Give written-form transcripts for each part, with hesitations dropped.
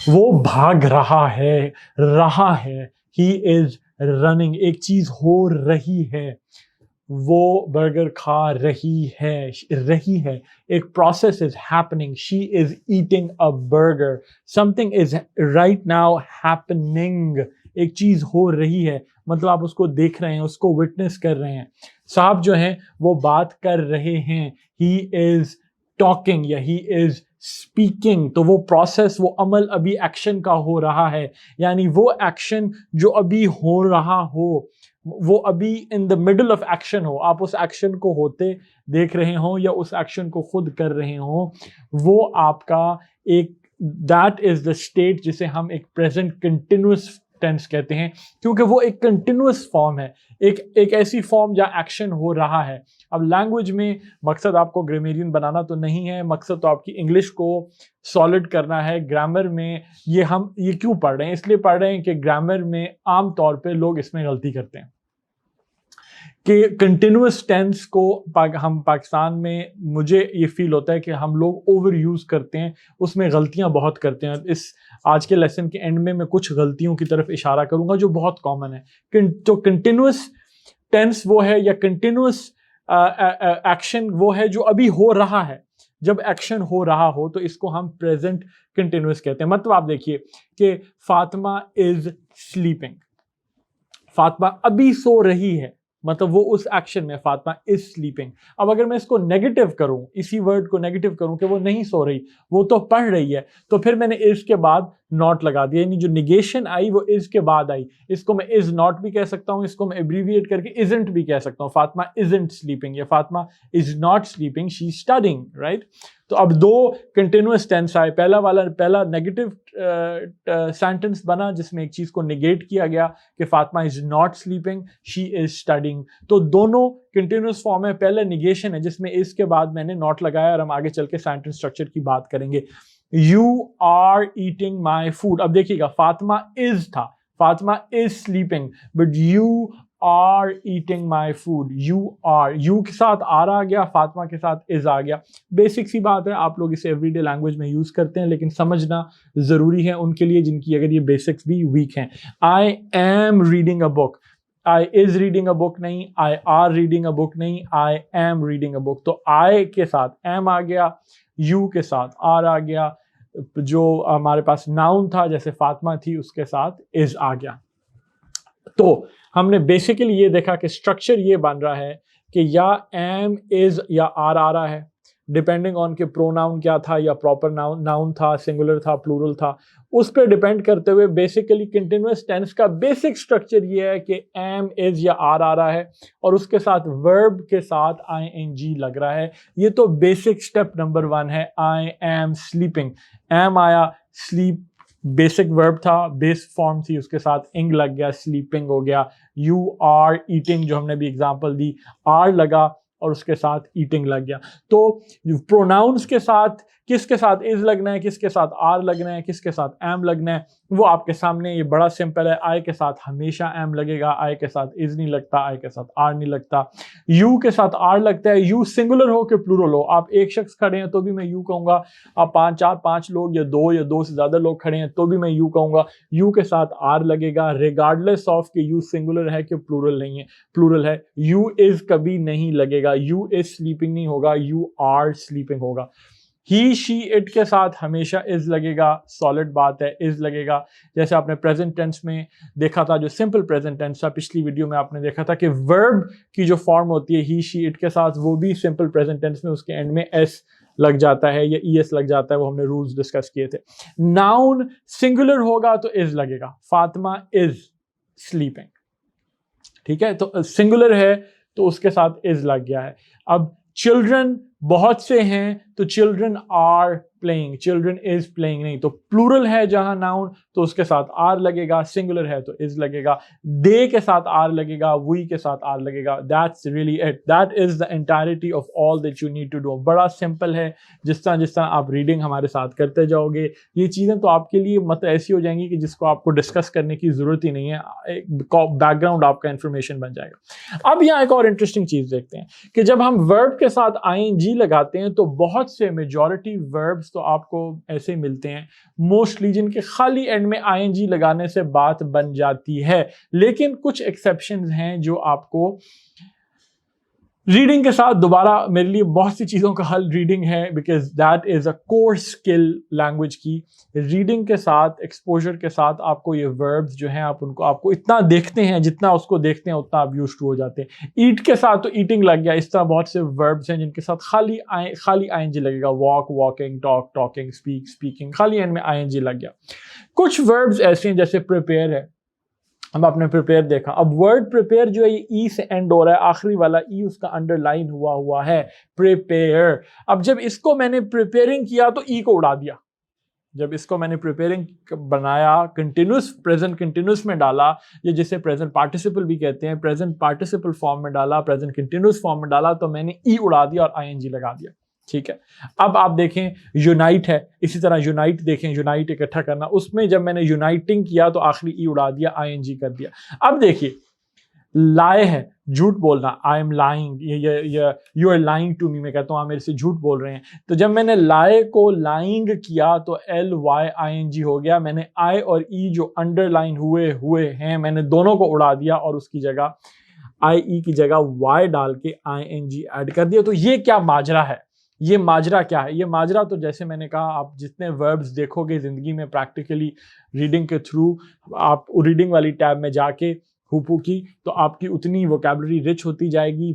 वो भाग रहा है, ही इज रनिंग, एक चीज हो रही है, वो बर्गर खा रही है, एक process is happening, she is eating a burger, something is right now happening, एक चीज हो रही है, मतलब आप उसको देख रहे हैं, उसको विटनेस कर रहे हैं। साहब जो हैं वो बात कर रहे हैं, ही इज टॉकिंग या ही इज स्पीकिंग, तो वो प्रोसेस, वो अमल अभी एक्शन का हो रहा है, यानी वो एक्शन जो अभी हो रहा हो, वो अभी in the middle of action हो, आप उस एक्शन को होते देख रहे हो या उस एक्शन को खुद कर रहे हो, वो आपका एक, दैट इज द स्टेट जिसे हम एक प्रेजेंट कंटिन्यूअस टेंस कहते हैं, क्योंकि वो एक कंटिन्यूअस फॉर्म है, एक ऐसी फॉर्म जहां एक्शन हो रहा है। अब लैंग्वेज में मकसद आपको ग्रामेरियन बनाना तो नहीं है, मकसद तो आपकी इंग्लिश को सॉलिड करना है। ग्रामर में ये क्यों पढ़ रहे हैं, इसलिए पढ़ रहे हैं कि ग्रामर में आम तौर पे लोग इसमें गलती करते हैं कि कंटिन्यूअस टेंस को हम पाकिस्तान में, मुझे ये फील होता है कि हम लोग ओवर यूज करते हैं, उसमें गलतियां बहुत करते हैं। इस आज के लेसन के एंड में मैं कुछ गलतियों की तरफ इशारा करूंगा जो बहुत कॉमन है। तो कंटिन्यूअस टेंस वो है, या कंटिन्यूअस एक्शन वो है जो अभी हो रहा है। जब एक्शन हो रहा हो तो इसको हम प्रेजेंट कंटिन्यूअस कहते हैं। मतलब आप देखिए कि फातिमा इज स्लीपिंग, फातिमा अभी सो रही है, मतलब वो उस एक्शन में, फातिमा इज स्लीपिंग। अब अगर मैं इसको नेगेटिव करूं, इसी वर्ड को नेगेटिव करूं कि वो नहीं सो रही, वो तो पढ़ रही है, तो फिर मैंने इज के बाद नॉट लगा दिया, यानी जो निगेशन आई वो इज के बाद आई। इसको मैं इज नॉट भी कह सकता हूं, इसको मैं एब्रीविएट करके इजंट भी कह सकता हूं। फातिमा इजंट स्लीपिंग या Fatima is not sleeping, she is studying, right. तो अब दो कंटिन्यूअस टेंस आए, पहला नेगेटिव सेंटेंस बना जिसमें एक चीज को निगेट किया गया कि Fatima is not sleeping, she is studying. तो दोनों कंटिन्यूअस फॉर्म है, पहले निगेशन है जिसमें इज के बाद मैंने नॉट लगाया, और हम आगे चल के सेंटेंस स्ट्रक्चर की बात करेंगे। You are eating my food, अब देखिएगा फातिमा इज था, Fatima is sleeping, but you are eating my food, you के साथ आर आ गया, फातिमा के साथ इज आ गया। बेसिक सी बात है, आप लोग इसे एवरीडे लैंग्वेज में यूज करते हैं, लेकिन समझना जरूरी है उनके लिए जिनकी अगर ये बेसिक्स भी वीक हैं। I am reading a book, I is reading a book नहीं, I are reading a book नहीं, I am reading a book. तो आई के साथ एम आ गया, यू के साथ आर आ गया, जो हमारे पास नाउन था जैसे फातिमा थी उसके साथ इज आ गया। तो हमने बेसिकली ये देखा कि स्ट्रक्चर ये बन रहा है कि या एम इज या आर आ रहा है, डिपेंडिंग ऑन के प्रोनाउन क्या था, या प्रॉपर नाउन था, सिंगुलर था, प्लूरल था, उस पर डिपेंड करते हुए बेसिकली कंटिन्यूअस टेंस का बेसिक स्ट्रक्चर ये है कि एम इज या आर आ रहा है और उसके साथ वर्ब के साथ आईएनजी लग रहा है। ये तो बेसिक स्टेप नंबर 1 है। आई एम स्लीपिंग, एम आया, स्लीप बेसिक वर्ब था, बेस फॉर्म थी, उसके साथ इंग लग गया, स्लीपिंग हो गया। यू आर ईटिंग, जो हमने भी एग्जांपल दी, आर लगा और उसके साथ ईटिंग लग गया। तो प्रोनाउंस के साथ किसके साथ इज लगना है, किसके साथ आर लगना है, किसके साथ एम लगना है, वो आपके सामने, ये बड़ा सिंपल है। आई के साथ हमेशा एम लगेगा, आई के साथ इज नहीं लगता, आई के साथ आर नहीं लगता। यू के साथ आर लगता है, यू सिंगुलर हो कि प्लूरल हो, आप एक शख्स खड़े हैं तो भी मैं यू कहूंगा, आप 5 लोग या दो से ज्यादा लोग खड़े हैं तो भी मैं यू कहूंगा, यू के साथ आर लगेगा रिगार्डलेस ऑफ कि यू सिंगुलर है कि प्लूरल नहीं है, प्लूरल है। यू इज कभी नहीं लगेगा, यू इज स्लीपिंग नहीं होगा, यू आर स्लीपिंग होगा। ही शी इट के साथ हमेशा इज लगेगा, सॉलिड बात है, इज लगेगा। जैसे आपने प्रेजेंट टेंस में देखा था, जो सिंपल प्रेजेंट टेंस था, पिछली वीडियो में आपने देखा था कि वर्ब की जो फॉर्म होती है ही शी इट के साथ, वो भी सिंपल प्रेजेंट टेंस में उसके एंड में एस लग जाता है या ईएस लग जाता है, वो हमने रूल्स डिस्कस किए थे। नाउन सिंगुलर होगा तो इज लगेगा, फातिमा इज स्लीपिंग, ठीक है, तो सिंगुलर है तो उसके साथ इज लग गया है। अब चिल्ड्रन बहुत से हैं तो children are playing, children is playing नहीं, तो प्लूरल है जहां नाउन तो उसके साथ आर लगेगा, सिंगुलर है तो इज लगेगा, दे के साथ आर लगेगा, वी के साथ आर लगेगा। That's really it, that is the entirety of all that you need to do. बड़ा सिंपल है, जिस तरह आप रीडिंग हमारे साथ करते जाओगे ये चीजें तो आपके लिए मतलब ऐसी हो जाएंगी कि जिसको आपको डिस्कस करने की जरूरत ही नहीं है, बैकग्राउंड आपका इंफॉर्मेशन बन जाएगा। अब यहाँ एक और इंटरेस्टिंग चीज देखते हैं कि जब हम वर्ब के साथ आईएनजी ing लगाते हैं तो बहुत से मेजॉरिटी वर्ब्स तो आपको ऐसे मिलते हैं मोस्टली जिनके खाली एंड में ing लगाने से बात बन जाती है, लेकिन कुछ एक्सेप्शंस हैं जो आपको रीडिंग के साथ दोबारा मेरे लिए बहुत सी चीज़ों का हल रीडिंग है, because that is a core skill language की। रीडिंग के साथ एक्सपोजर के साथ आपको ये वर्ब्स जो हैं आपको इतना देखते हैं, जितना उसको देखते हैं उतना आप यूज्ड टू हो जाते हैं। ईट के साथ तो ईटिंग लग गया, इस तरह बहुत से वर्ब्स हैं जिनके साथ खाली आईएनजी लगेगा। Walk walking, talk talking, speak speaking, खाली एंड में आईएनजी लग गया। कुछ वर्ब्स ऐसे हैं जैसे प्रिपेयर है, अब आपने प्रिपेयर देखा, अब वर्ड प्रिपेयर जो है ये ई से एंड हो रहा है, आखिरी वाला ई उसका अंडरलाइन हुआ है प्रिपेयर। अब जब इसको मैंने प्रिपेयरिंग किया तो ई को उड़ा दिया। जब इसको मैंने प्रिपेयरिंग बनाया, कंटिन्यूस प्रेजेंट कंटिन्यूस में डाला, ये जिसे प्रेजेंट पार्टिसिपल भी कहते हैं, प्रेजेंट पार्टिसिपल फॉर्म में डाला, प्रेजेंट कंटिन्यूस फॉर्म में डाला, तो मैंने ई उड़ा दिया और आईएनजी लगा दिया। ठीक है, अब आप देखें यूनाइट है, इसी तरह यूनाइट देखें, यूनाइट इकट्ठा करना, उसमें जब मैंने यूनाइटिंग किया तो आखिरी ई उड़ा दिया, आईएनजी कर दिया। अब देखिए लाए है, झूठ बोलना, I am lying, you are lying to me, मैं कहता हूँ आप मेरे से झूठ बोल रहे हैं। तो जब मैंने लाए को लाइंग किया तो L Y I N G हो गया। मैंने आई और ई जो अंडरलाइन हुए हैं, मैंने दोनों को उड़ा दिया और उसकी जगह आई ई की जगह वाई डाल के आई एन जी ऐड कर दिया। तो ये क्या माजरा है? ये माजरा क्या है? ये माजरा तो जैसे मैंने कहा, आप जितने वर्ब्स देखोगे ज़िंदगी में प्रैक्टिकली रीडिंग के थ्रू, आप रीडिंग वाली टैब में जाके हुपू की, तो आपकी उतनी वोकैबुलरी रिच होती जाएगी,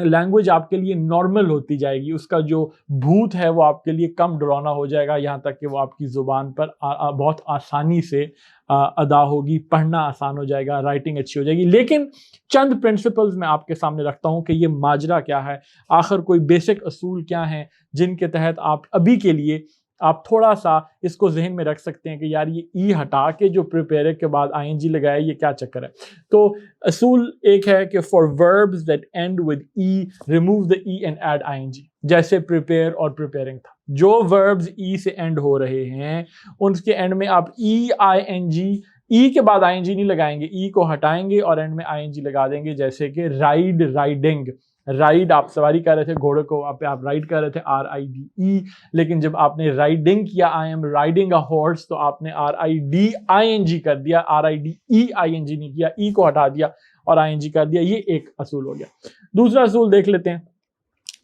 लैंग्वेज आपके लिए नॉर्मल होती जाएगी, उसका जो भूत है वो आपके लिए कम डरावना हो जाएगा, यहाँ तक कि वो आपकी ज़ुबान पर बहुत आसानी से अदा होगी, पढ़ना आसान हो जाएगा, राइटिंग अच्छी हो जाएगी। लेकिन चंद प्रिंसिपल्स मैं आपके सामने रखता हूँ कि ये माजरा क्या है, आखिर कोई बेसिक असूल क्या हैं जिनके तहत आप अभी के लिए आप थोड़ा सा इसको जहन में रख सकते हैं कि यार ये ई हटा के जो प्रिपेयर के बाद आईएनजी लगाया, ये क्या चक्कर है। तो असूल एक है कि for verbs that end with E remove the E and add I N G, जैसे प्रिपेयर और प्रिपेयरिंग था। जो वर्ब्स ई से एंड हो रहे हैं उनके एंड में आप ई आई एन जी, ई के बाद आईएनजी नहीं लगाएंगे, ई को हटाएंगे और एंड में आईएनजी लगा देंगे। जैसे कि राइड, राइडिंग, राइड आप सवारी कर रहे थे, घोड़े को आप राइड कर रहे थे, RIDE, लेकिन जब आपने राइडिंग किया, I am riding a horse, तो आपने RIDING कर दिया, RIDEING नहीं किया, ई को हटा दिया और ING कर दिया। ये एक असूल हो गया। दूसरा असूल देख लेते हैं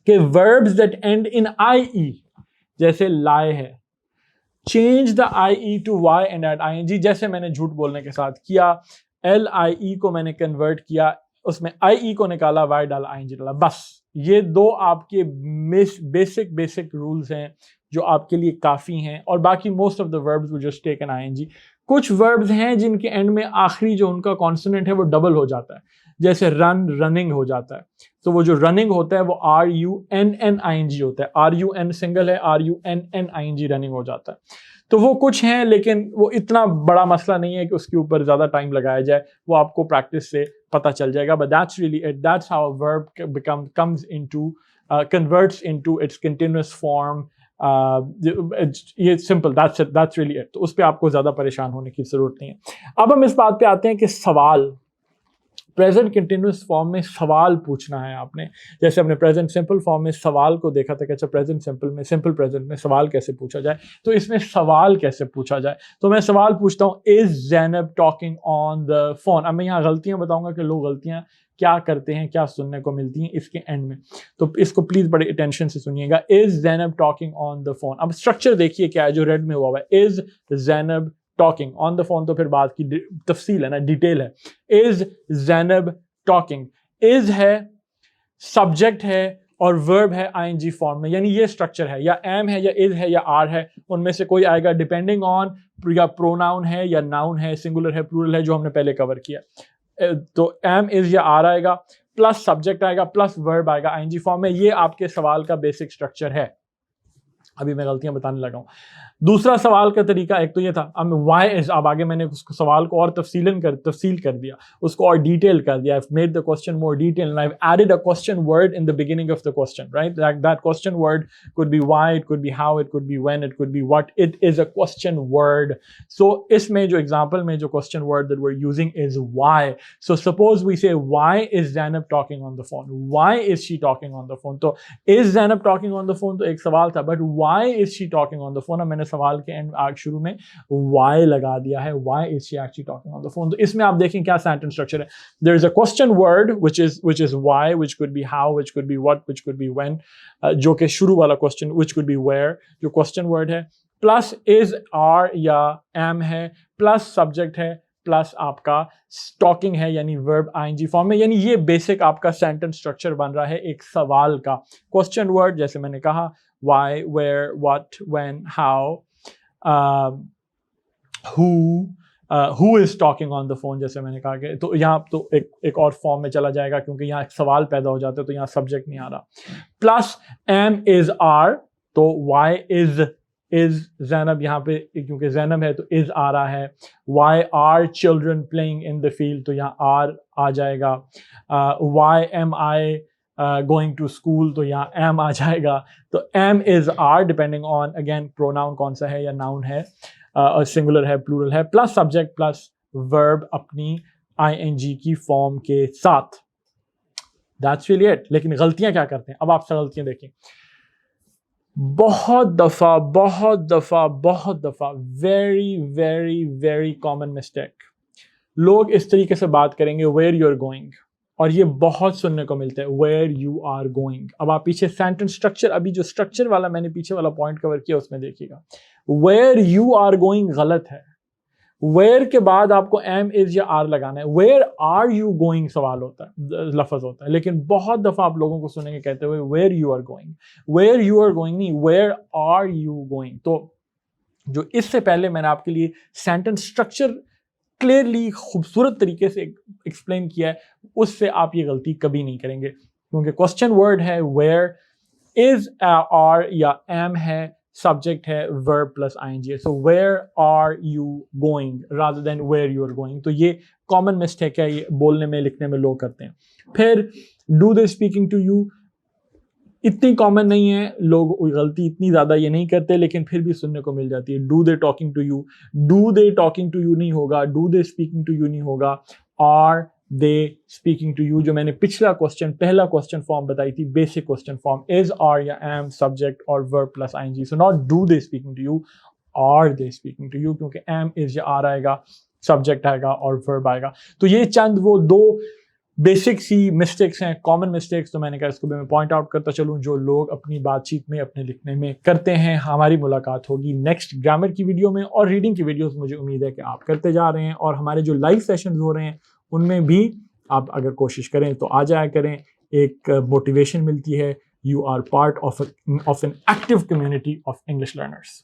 कि verbs that end in IE, जैसे लाए है, change the IE to Y and add ING, जैसे मैंने झूठ बोलने के साथ किया, LIE को मैंने कन्वर्ट किया, उसमें IE को निकाला, Y डाला, ING डाला, बस। ये दो आपके बेसिक रूल्स हैं जो आपके लिए काफ़ी हैं, और बाकी most of the verbs will just take an ING। कुछ वर्ब्स हैं जिनके एंड में आखिरी जो उनका कॉन्सोनेंट है वो डबल हो जाता है, जैसे रन, रनिंग हो जाता है। तो वो जो रनिंग होता है वो RUNNING होता है, RUN सिंगल है, RUNNING रनिंग हो जाता है। तो वो कुछ हैं, लेकिन वो इतना बड़ा मसला नहीं है कि उसके ऊपर ज़्यादा टाइम लगाया जाए, वो आपको प्रैक्टिस से पता चल जाएगा। But that's really it, that's how a verb comes into converts into its continuous form. ये सिंपल, दैट्स रियली इट। तो उस पर आपको ज़्यादा परेशान होने की ज़रूरत नहीं है। अब हम इस बात पे आते हैं कि सवाल, प्रेजेंट कंटिन्यूस फॉर्म में सवाल पूछना है आपने। जैसे हमने प्रेजेंट सिंपल फॉर्म में सवाल को देखा था कि अच्छा प्रेजेंट सिंपल में, सिंपल प्रेजेंट में सवाल कैसे पूछा जाए, तो इसमें सवाल कैसे पूछा जाए। तो मैं सवाल पूछता हूँ, is Zainab talking on the phone. अब मैं यहाँ गलतियाँ बताऊँगा कि लोग गलतियाँ क्या करते हैं, क्या सुनने को मिलती हैं इसके एंड में, तो इसको प्लीज़ बड़े अटेंशन से सुनिएगा। Is Zainab talking on the phone, अब स्ट्रक्चर देखिए क्या है जो रेड में हुआ है, is Zainab talking on the phone, तो फिर बात की तफसील है ना, डिटेल है। इज ज़ैनब टॉकिंग, इज है, सब्जेक्ट है और वर्ब है ING फॉर्म में, यानी ये स्ट्रक्चर है, या एम है या इज है या आर है, उनमें से कोई आएगा डिपेंडिंग ऑन, या प्रोनाउन है या नाउन है, सिंगुलर है प्लूरल है, जो हमने पहले कवर किया। तो एम, इज या आर आएगा, प्लस सब्जेक्ट आएगा, प्लस वर्ब आएगा ING फॉर्म में। ये आपके सवाल का बेसिक स्ट्रक्चर है। अभी मैं गलतियां बताने लगा हूं। दूसरा सवाल का तरीका एक तो ये था, अब वाई इज, अब आगे मैंने उसको सवाल को और तफसील कर दिया, उसको और डिटेल कर दिया। I've made the question more detailed and I've added a question word in the beginning of the question, right? That question word could be why, it could be how, it could be when, it could be what. It is a question word. So इसमें जो example में जो question word that we're using is why. So suppose we say why is Zainab talking on the phone? Why is she talking on the phone? तो is Zainab talking on the phone तो एक सवाल था, but why is she talking on the phone? अब मैंने सवाल के and आज शुरू में why लगा दिया है, why is she actually talking on the phone? तो इसमें आप देखें क्या सेंटेंस स्ट्रक्चर है। there is a question word which is why, which could be how, which could be what, which could be when, जो कि शुरू वाला question, which could be where, जो क्वेश्चन वर्ड है, प्लस is, are या am है, plus subject है, plus आपका टॉकिंग है यानी वर्ब आईएनजी फॉर्म में। यानी ये बेसिक आपका सेंटेंस स्ट्रक्चर बन रहा है एक सवाल का। क्वेश्चन वर्ड जैसे मैंने कहा why, where, what, when, how, who is talking on the phone, जैसे मैंने कहा कि तो यहाँ तो एक और फॉर्म में चला जाएगा क्योंकि यहाँ एक सवाल पैदा हो जाता है तो यहाँ सब्जेक्ट नहीं आ रहा। प्लस am is are, तो why is Zainab यहाँ पे क्योंकि Zainab है तो is आ रहा है। why are children playing in the field, तो यहाँ are आ जाएगा। why am I going to school, तो यहाँ am आ जाएगा। तो am is are depending on again pronoun कौन सा है या नाउन है, सिंगुलर है प्लूरल है, प्लस सब्जेक्ट प्लस वर्ब अपनी आईएनजी की फॉर्म के साथ। That's really it. लेकिन गलतियां क्या करते हैं, अब आप गलतियां देखें। बहुत दफा very very very common mistake, लोग इस तरीके से बात करेंगे वेयर यू आर गोइंग, और ये बहुत सुनने को मिलता है वेयर यू आर गोइंग। अब आप पीछे सेंटेंस स्ट्रक्चर, अभी जो स्ट्रक्चर वाला मैंने पीछे वाला पॉइंट कवर किया उसमें देखिएगा, वेयर यू आर गोइंग गलत है। वेयर के बाद आपको एम इज या आर लगाना है। वेयर आर यू गोइंग सवाल होता है, लफ्ज होता है। लेकिन बहुत दफा आप लोगों को सुनेंगे कहते हुए where you are going, where you are going नहीं, वेयर आर यू गोइंग। तो जो इससे पहले मैंने आपके लिए सेंटेंस स्ट्रक्चर क्लियरली खूबसूरत तरीके से एक्सप्लेन किया है, उससे आप ये गलती कभी नहीं करेंगे क्योंकि क्वेश्चन वर्ड है वेयर, इज आर या एम है, सब्जेक्ट है वर्ब प्लस आईएनजी है। So where are you going rather than where you are going. तो ये कॉमन मिस्टेक है, ये बोलने में लिखने में लोग करते हैं। फिर do they speaking to you, इतनी कॉमन नहीं है, लोग गलती इतनी ज़्यादा ये नहीं करते, लेकिन फिर भी सुनने को मिल जाती है। Do they talking to you, do they talking to you नहीं होगा, do they speaking to you नहीं होगा, are they speaking to you. जो मैंने पिछला क्वेश्चन, पहला क्वेश्चन फॉर्म बताई थी, basic question form, is are या एम, सब्जेक्ट और verb plus I N G. So not do they speaking to you, are they speaking to you, क्योंकि एम इज या आर आएगा, सब्जेक्ट आएगा और वर्ब आएगा। तो ये चंद वो दो बेसिक सी मिस्टेक्स हैं, कॉमन मिस्टेक्स, तो मैंने कहा इसको भी मैं पॉइंट आउट करता चलूं जो लोग अपनी बातचीत में, अपने लिखने में करते हैं। हमारी मुलाकात होगी नेक्स्ट ग्रामर की वीडियो में, और रीडिंग की वीडियोस मुझे उम्मीद है कि आप करते जा रहे हैं, और हमारे जो लाइव सेशंस हो रहे हैं उनमें भी आप अगर कोशिश करें तो आ जाया करें। एक मोटिवेशन मिलती है। You are part of an active community of English learners.